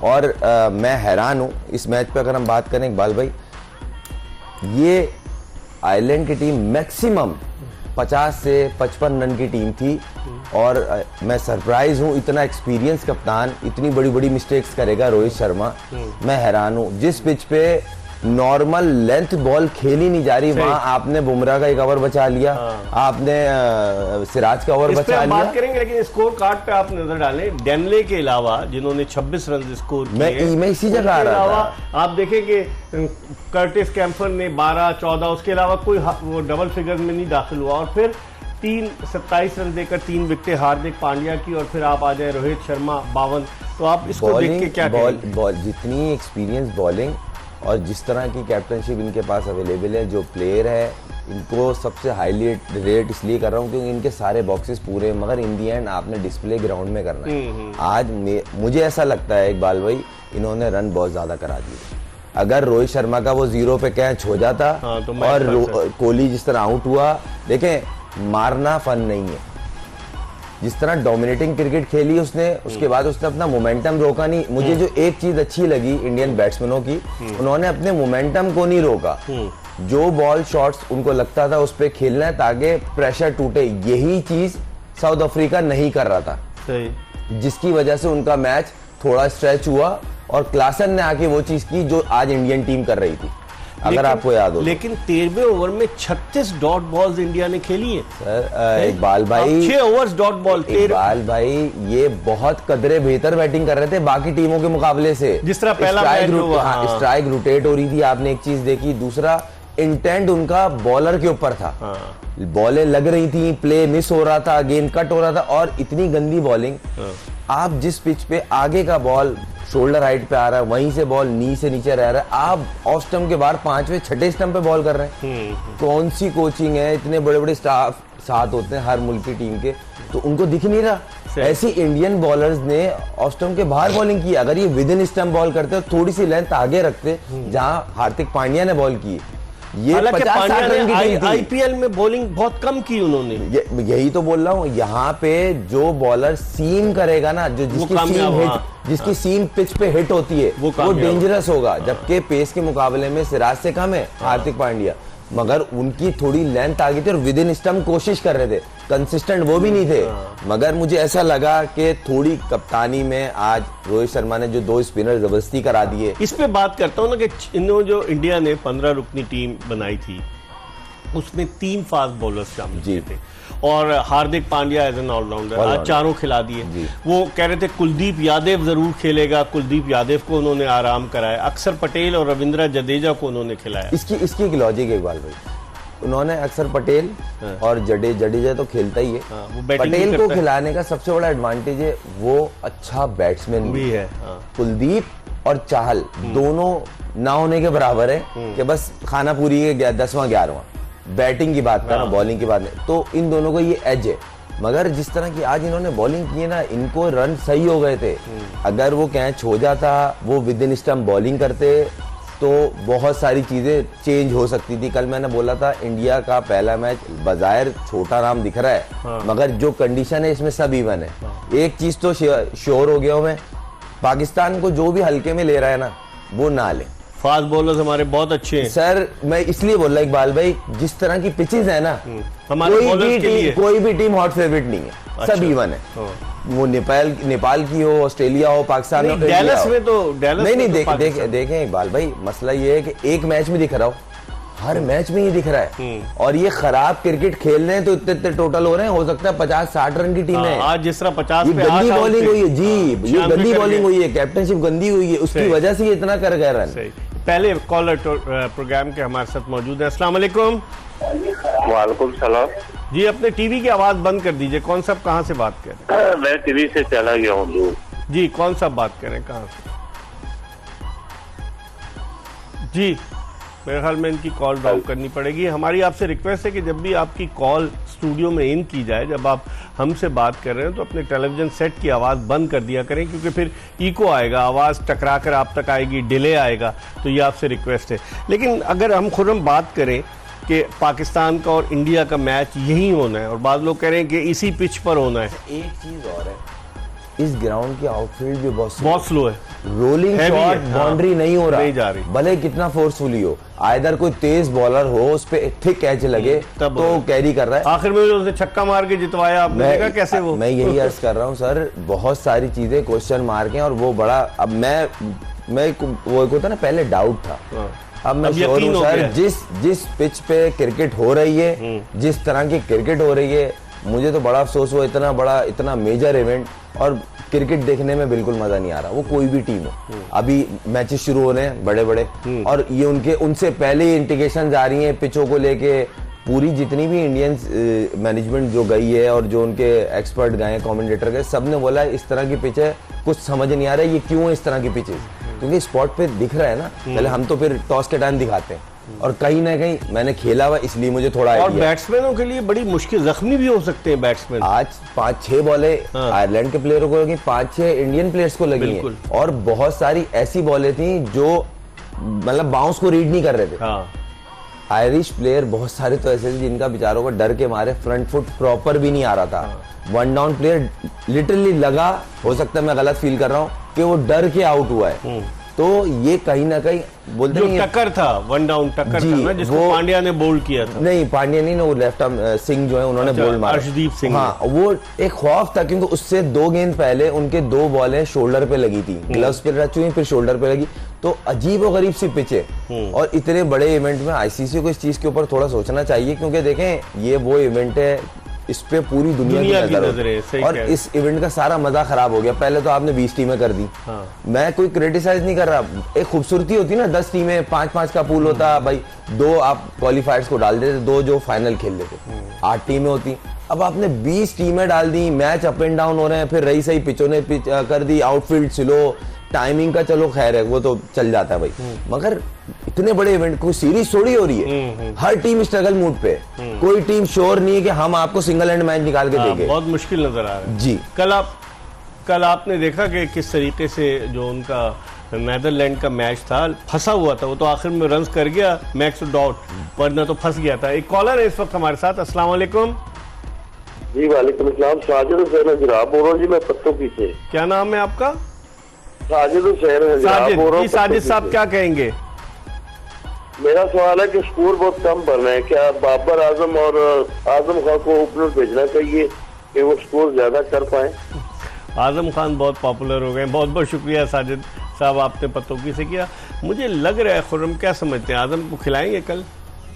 और मैं हैरान हूँ इस मैच पे। अगर हम बात करें इकबाल भाई, ये आयरलैंड की टीम मैक्सिमम 50 से 55 रन की टीम थी, और मैं सरप्राइज हूँ इतना एक्सपीरियंस कप्तान इतनी बड़ी बड़ी मिस्टेक्स करेगा रोहित शर्मा। मैं हैरान हूँ, जिस पिच पे नॉर्मल लेंथ बॉल खेली नहीं जा रही, वहां आपने बुमराह का एक ओवर बचा लिया, आपने सिराज का ओवर बचा लिया। बात करेंगे, लेकिन स्कोर कार्ड पे आप नजर डालें, डेनले के अलावा जिन्होंने 26 रन स्कोर किए, मैं इसी जगह आ रहा था। आप देखेंगे कर्टिस कैम्फर ने 12, 14, उसके अलावा कोई वो डबल फिगर में नहीं दाखिल हुआ, और फिर 27 रन देकर 3 विकेटें हार्दिक पांड्या की, और फिर आप आ जाए रोहित शर्मा 52। तो आप इसको देख के क्या कहेंगे? जितनी एक्सपीरियंस बॉलिंग और जिस तरह की कैप्टनशिप इनके पास अवेलेबल है, जो प्लेयर है, इनको सबसे हाईली रेट इसलिए कर रहा हूँ क्योंकि इनके सारे बॉक्सेस पूरे, मगर इन दी एंड आपने डिस्प्ले ग्राउंड में करना है। आज मुझे ऐसा लगता है इकबाल भाई, इन्होंने रन बहुत ज्यादा करा दिए। अगर रोहित शर्मा का वो 0 पे कैच हो जाता तो और कोहली जिस तरह आउट हुआ, देखें मारना फन नहीं है। जिस तरह डोमिनेटिंग क्रिकेट खेली उसने, उसके बाद उसने अपना मोमेंटम रोका नहीं। मुझे जो एक चीज अच्छी लगी इंडियन बैट्समैनों की, उन्होंने अपने मोमेंटम को नहीं रोका। जो बॉल शॉट्स उनको लगता था उस पे खेलना है ताकि प्रेशर टूटे, यही चीज साउथ अफ्रीका नहीं कर रहा था, जिसकी वजह से उनका मैच थोड़ा स्ट्रेच हुआ, और क्लासन ने आके वो चीज की जो आज इंडियन टीम कर रही थी, अगर आपको याद हो। लेकिन 13वें ओवर में 36 डॉट बॉल्स इंडिया ने खेली है। सर इकबाल भाई 6 ओवर्स डॉट बॉल। इकबाल भाई ये बहुत कदरे बेहतर बैटिंग कर रहे थे बाकी टीमों के मुकाबले से। जिस तरह पहला स्ट्राइक रोटेट हो रही थी, आपने एक चीज देखी। दूसरा, इंटेंट उनका बॉलर के ऊपर था, बॉलें लग रही थी, प्ले मिस हो रहा था, गेंद कट हो रहा था, और इतनी गंदी बॉलिंग। आप जिस पिच पे आगे का बॉल शोल्डर हाइट पे आ रहा है, वहीं से बॉल नी से नीचे रह रहा है, आप ऑफ स्टंप के बाहर 5वें 6ठे स्टंप पे बॉल कर रहे हैं। कौन सी कोचिंग है? इतने बड़े बड़े स्टाफ साथ होते हैं हर मुल्क की टीम के, तो उनको दिख नहीं रहा। ऐसी इंडियन बॉलर्स ने ऑफ स्टंप के बाहर बॉलिंग की। अगर ये विद इन स्टंप बॉल करते, थोड़ी सी लेंथ आगे रखते, जहां हार्दिक पांड्या ने बॉल की, ये 50-60 रन की टीम थी। आईपीएल में बॉलिंग बहुत कम की उन्होंने। यही तो बोल रहा हूँ, यहाँ पे जो बॉलर सीम करेगा ना, जो जिसकी सीम पिच पे हिट होती है, वो डेंजरस होगा। जबकि पेस के मुकाबले में सिराज से कम है हार्दिक पांड्या, मगर उनकी थोड़ी लेंथ आ गई थी और विद इन स्टंप कोशिश कर रहे थे, कंसिस्टेंट वो भी नहीं थे। मगर मुझे ऐसा लगा कि थोड़ी कप्तानी में आज रोहित शर्मा ने जो 2 स्पिनर जबरदस्ती करा दिए। इस पे बात करता हूँ ना कि इन्होंने जो इंडिया ने 15 रुकनी टीम बनाई थी, उसमें 3 फास्ट बॉलर्स शामिल थे, और Hardik Pandya as an allrounder आज 4 खिला दिए। वो कह रहे थे कुलदीप यादव जरूर खेलेगा, कुलदीप यादव को उन्होंने आराम कराया, अक्षर पटेल और रविंद्र जडेजा को उन्होंने खिलाया। इसकी एक लॉजिक है इकबाल भाई, उन्होंने अक्षर पटेल और जडेजा तो खेलता ही है, पटेल को खिलाने का सबसे बड़ा एडवांटेज है वो अच्छा बैट्समैन भी है। कुलदीप और चाहल दोनों ना होने के बराबर है कि बस खाना पूरी के 10वां 11वां। बैटिंग की बात करना, बॉलिंग की बात नहीं, तो इन दोनों को ये एज है। मगर जिस तरह की आज इन्होंने बॉलिंग की है ना, इनको रन सही हो गए थे। अगर वो कैच हो जाता, वो विद इन स्टंप बॉलिंग करते, तो बहुत सारी चीजें चेंज हो सकती थी। कल मैंने बोला था इंडिया का पहला मैच बाज़ाहिर छोटा नाम दिख रहा है, मगर जो कंडीशन है इसमें सब इवन है। एक चीज तो श्योर हो गया हूं मैं, पाकिस्तान को जो भी हल्के में ले रहा है ना, वो ना ले। फास्ट बॉलर्स हमारे बहुत अच्छे हैं सर। मैं इसलिए बोल रहा इकबाल भाई, जिस तरह की पिचेस है ना, कोई भी टीम हॉट फेवरेट नहीं है, सब इवन है। वो नेपाल की हो, ऑस्ट्रेलिया हो, पाकिस्तान हो, डैलस में तो नहीं देखें इकबाल भाई, मसला ये है कि एक मैच में दिख रहा हो, हर मैच में ये दिख रहा है, और ये खराब क्रिकेट खेल रहे हैं तो इतने टोटल हो रहे हैं। हो सकता है 50-60 रन की टीम है आज, जिस तरह 50 पे गंदी बॉलिंग हुई है जी, ये गंदी बॉलिंग हुई है, कैप्टनशिप गंदी हुई है, उसकी वजह से ये इतना कर गए रन। पहले कॉलर प्रोग्राम के हमारे साथ मौजूद है। अस्सलाम वालेकुम। वालेकुम सलाम जी, अपने टीवी की आवाज बंद कर दीजिए। कौन सा, कहाँ से बात कर रहे हैं? मैं टीवी से चला गया हूँ जी। कौन सा बात कर रहे हैं, कहाँ से? जी, मेरे ख्याल में इनकी कॉल ड्रॉप करनी पड़ेगी। हमारी आपसे रिक्वेस्ट है कि जब भी आपकी कॉल स्टूडियो में इन की जाए, जब आप हमसे बात कर रहे हैं, तो अपने टेलीविजन सेट की आवाज़ बंद कर दिया करें, क्योंकि फिर इको आएगा, आवाज़ टकरा कर आप तक आएगी, डिले आएगा। तो ये आपसे रिक्वेस्ट है। लेकिन अगर हम खुर्रम बात करें कि पाकिस्तान का और इंडिया का मैच यही होना है, और बाद लोग कह रहे हैं कि इसी पिच पर होना है। एक चीज़ और है, इस ग्राउंड की आउटफील्ड भी बहुत स्लो है। रोलिंग शॉट बाउंड्री नहीं हो रहा, नहीं जा रही, भले कितना फोर्सफुली हो, आइदर कोई तेज बॉलर हो उस पे थिक कैच लगे तो कैरी कर रहा है। आखिर में उसे छक्का मार के जितवाया आपने, देखा कैसे वो। मैं यही अर्ज कर रहा हूँ सर, बहुत सारी चीजें क्वेश्चन मार्क हैं और वो बड़ा, अब मैं वो एक होता ना पहले डाउट था, अब मैं श्योर हूँ सर, जिस पिच पे क्रिकेट हो रही है, जिस तरह की क्रिकेट हो रही है, मुझे तो बड़ा अफसोस हुआ, इतना मेजर इवेंट और क्रिकेट देखने में बिल्कुल मजा नहीं आ रहा। वो कोई भी टीम हो, अभी मैचेस शुरू हो रहे हैं बड़े बड़े और ये उनसे पहले ही इंडिकेशन आ रही हैं पिचों को लेके। पूरी जितनी भी इंडियन मैनेजमेंट जो गई है और जो उनके एक्सपर्ट गए हैं, कमेंटेटर गए, सब ने बोला इस तरह की पिच है, कुछ समझ नहीं आ रहा है ये क्यों है इस तरह की पिचेस, क्योंकि स्पॉट पे दिख रहा है ना। पहले हम तो फिर टॉस के टाइम दिखाते हैं और कहीं ना कहीं मैंने खेला हुआ इसलिए मुझे थोड़ा और बैट्समैनों के लिए बड़ी मुश्किल, जख्मी भी हो सकते हैं बैट्समैन। आज 5-6 बॉलें आयरलैंड के प्लेयरों को लगी, 5-6 इंडियन प्लेयर्स को लगी हैं और बहुत सारी ऐसी बॉलें थी जो मतलब बाउंस को रीड नहीं कर रहे थे। आयरिश प्लेयर बहुत सारे तो ऐसे थे जिनका बेचारों को डर के मारे फ्रंट फुट प्रॉपर भी नहीं आ रहा था। वन डाउन प्लेयर लिटरली लगा, हो सकता है मैं गलत फील कर रहा हूँ, कि वो डर के आउट हुआ है। तो ये कहीं ना कहीं बोलते जो टक्कर था, वन डाउन टक्कर था ना, जिसको पांड्या ने बोल्ड किया था। नहीं, पांड्या नहीं ना, वो लेफ्ट आर्म सिंह जो है उन्होंने बोल्ड मारा, अर्शदीप सिंह। हाँ, वो एक खौफ था क्योंकि उससे 2 गेंद पहले उनके 2 बॉलें शोल्डर पे लगी थी, ग्लव्स पे रच हुई फिर शोल्डर पे लगी। तो अजीब और गरीब सी पिच है और इतने बड़े इवेंट में आईसीसी को इस चीज के ऊपर थोड़ा सोचना चाहिए, क्योंकि देखें ये वो इवेंट है, इस पे पूरी दुनिया की नजर है और इस इवेंट का सारा मजा खराब हो गया। पहले तो आपने 20 टीमें कर दी। मैं कोई क्रिटिसाइज नहीं कर रहा, एक खूबसूरती होती ना, 10 टीमें 5-5 का पूल होता भाई, 2 आप क्वालिफायर्स को डाल देते, 2 जो फाइनल खेल लेते, 8 टीमें होती। अब आपने 20 टीमें डाल दी, मैच अप एंड डाउन हो रहे हैं, फिर रही सही पिचों ने पिच कर दी, आउटफील्ड स्लो, टाइमिंग का चलो खैर है, वो तो चल जाता है भाई, मगर इतने बड़े इवेंट कोई सीरीज थोड़ी हो रही है। हर टीम स्ट्रगल मूड पे, कोई टीम श्योर नहीं है कि हम आपको सिंगल एंड मैच निकाल के देंगे। बहुत मुश्किल नजर आ रहा है जी। कल आपने देखा कि किस तरीके से जो उनका नेदरलैंड का मैच था, फंसा हुआ था, वो तो आखिर में रन्स कर गया मैक्स डाउट, वरना तो फंस गया था। एक कॉलर है इस वक्त हमारे साथ। अस्सलाम वालेकुम। जी वालेकुम अस्सलाम, साजिद हुसैन हजरा बोल रहा हूँ जी, मैं पत्तों की से। क्या नाम है आपका? साजिद हुसैन हजरा बोल रहा हूँ। साजिद साहब क्या कहेंगे? मेरा सवाल है कि स्कोर बहुत कम बन रहे हैं, क्या बाबर आजम और आजम खान को ओपनर भेजना चाहिए कि वो स्कोर ज्यादा कर पाए? आजम खान बहुत पॉपुलर हो गए। बहुत बहुत शुक्रिया साजिद साहब, आपने पतोकी से किया। मुझे लग रहा है खुर्रम क्या समझते हैं, आजम को खिलाएंगे कल?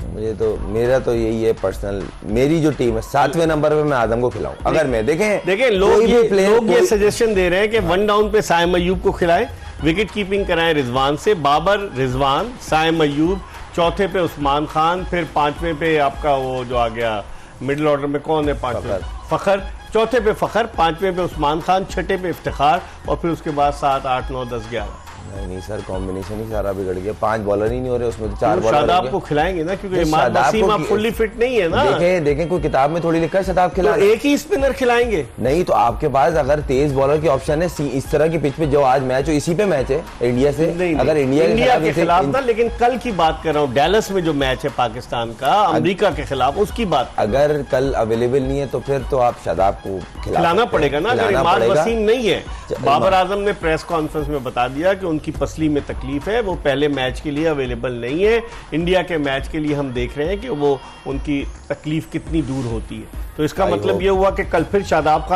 मेरा तो यही है पर्सनल, मेरी जो टीम है 7वें नंबर पे मैं आजम को खिलाऊं। अगर मैं देखें लोग ये सजेशन दे रहे हैं कि 1 डाउन पे साइम अय्यूब को खिलाएं, विकेट कीपिंग कराएं रिजवान से, बाबर, रिजवान, साइम अय्यूब, चौथे पे उस्मान खान, फिर 5वें पे आपका वो जो आ गया मिडिल ऑर्डर में कौन है 5वें? फखर। चौथे पे फखर, 5वें पे उस्मान खान, छठे पे इफ्तिखार और फिर उसके बाद 7, 8, 9, 10, 11। नहीं सर, कॉम्बिनेशन ही सारा बिगड़ गया। 5 बॉलर ही नहीं हो रहे उसमें, तो 4 बॉलर। शादाब को खिलाएंगे ना, क्योंकि इमाद वसीम आप फुल्ली फिट नहीं है ना। देखें कोई किताब में थोड़ी लिखा है शादाब खिला, तो एक ही स्पिनर खिलाएंगे? नहीं, तो आपके पास अगर तेज बॉलर की ऑप्शन है इस तरह की पिच पे जो आज मैच हो, इसी पे मैच है इंडिया से। अगर इंडिया के खिलाफ ना, लेकिन कल की बात कर रहा हूँ, डैलस में जो मैच है पाकिस्तान का अमेरिका के खिलाफ, उसकी बात। अगर कल अवेलेबल नहीं है तो फिर तो आप शादाब को खिलाना पड़ेगा ना। अगर इमाद वसीम नहीं है, बाबर आजम ने प्रेस कॉन्फ्रेंस में बता दिया कि उनकी पसली में तकलीफ है, वो पहले मैच के लिए अवेलेबल नहीं है। इंडिया के मैच के लिए हम देख रहे हैं कि वो उनकी तकलीफ कितनी दूर होती है। तो इसका मतलब ये हुआ कि कल फिर शादाब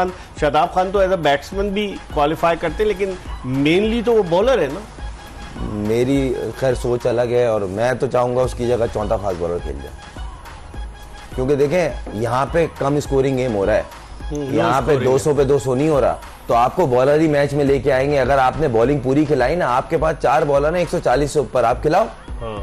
खान तो एज अ बैट्समैन भी क्वालिफाई करते, लेकिन मेनली तो वो बॉलर है ना। मेरी खैर सोच अलग है और मैं तो चाहूंगा उसकी जगह चौथा फास्ट बॉलर खेल जाए, क्योंकि देखें यहाँ पे कम स्कोरिंग गेम हो रहा है, यहाँ पे 200 पे 200 नहीं हो रहा, तो आपको बॉलर ही मैच में लेके आएंगे। अगर आपने बॉलिंग पूरी खिलाई ना, आपके पास 4 बॉलर है 140 से ऊपर, आप खिलाओ।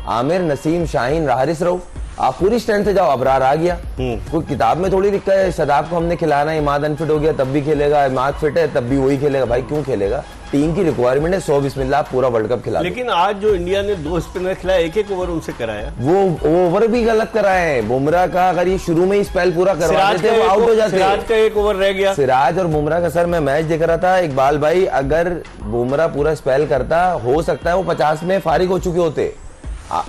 आमिर, नसीम, शाहीन, हारिस रऊफ, आप पूरी स्ट्रेंथ से जाओ। अबरार आ गया, कोई किताब में थोड़ी लिखा है शादाब को हमने खिलाना है, इमाद अनफिट हो गया तब भी खेलेगा, इमाद फिट है तब भी वही खेलेगा। भाई क्यों खेलेगा? टीम की रिक्वायरमेंट है, 100 बिस्मिल्लाह पूरा वर्ल्ड कप खिला। लेकिन आज जो इंडिया ने 2 स्पिनर खिलाए, 1-1 ओवर उनसे कराया, वो ओवर भी गलत कराए हैं। बुमराह का अगर ये शुरू में ही स्पेल पूरा करवा देते वो आउट हो जाते। सिराज का 1 ओवर रह गया। सिराज और बुमराह का सर मैं मैच देख रहा था इकबाल भाई, अगर बुमराह पूरा स्पेल करता, हो सकता है वो 50 में फारिग हो चुके होते।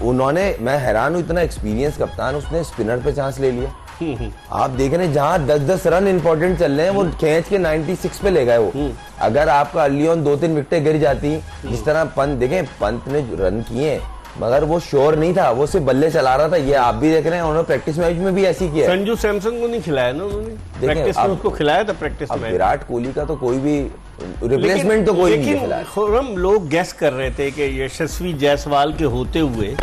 उन्होंने, मैं हैरान हूं, इतना एक्सपीरियंस कप्तान, उसने स्पिनर पे चांस ले लिया। आप देख रहे हैं जहां 10-10 रन इंपॉर्टेंट चल रहे हैं वो खींच के 96 पे ले गए वो। अगर आपका अर्ली ऑन 2-3 विकेटें गिर जाती, जिस तरह पंत देखें, पंत ने रन किए मगर वो श्योर नहीं था, वो सिर्फ बल्ले चला रहा था। ये आप भी देख रहे हैं, उन्होंने प्रैक्टिस मैच में भी ऐसी किया। संजू सैमसन को नहीं खिलाया ना उन्होंने, प्रैक्टिस में उसको खिलाया था प्रैक्टिस में। विराट कोहली का तो कोई भी रिप्लेसमेंट तो कोई नहीं खिलाया। हम लोग गैस कर रहे थे कि यशस्वी जायसवाल के होते हुए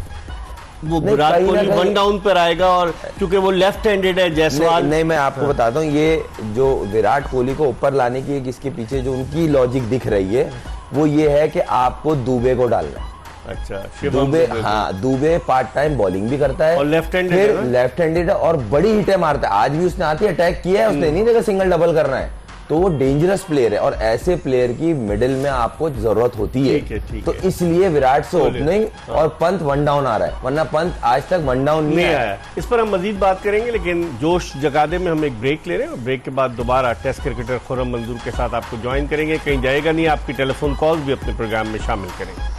वो विराट कोहली वन डाउन पर आएगा, और क्योंकि वो लेफ्ट हैंडेड है जायसवाल। नहीं, मैं आपको बताता हूँ, ये जो विराट कोहली को ऊपर लाने की इसके पीछे जो उनकी लॉजिक दिख रही है वो ये है कि आपको दुबे को डालना है। अच्छा, दुबे, हाँ, दुबे पार्ट टाइम बॉलिंग भी करता है और लेफ्ट हैंडेड, फिर लेफ्ट हैंडेड है और बड़ी हिटें मारता है। आज भी उसने आती अटैक किया है, उसने नहीं देखा सिंगल डबल करना है, तो वो डेंजरस प्लेयर है और ऐसे प्लेयर की मिडिल में आपको जरूरत होती है। तो इसलिए विराट से ओपनिंग और पंत वन डाउन आ रहा है, वरना पंत आज तक वन डाउन नहीं आया। इस पर हम मजीद बात करेंगे, लेकिन जोश जगादे में हम एक ब्रेक ले रहे हैं और ब्रेक के बाद दोबारा टेस्ट क्रिकेटर खुर्रम मंजूर के साथ आपको ज्वाइन करेंगे। कहीं जाएगा नहीं, आपकी टेलीफोन कॉल भी अपने प्रोग्राम में शामिल करेंगे।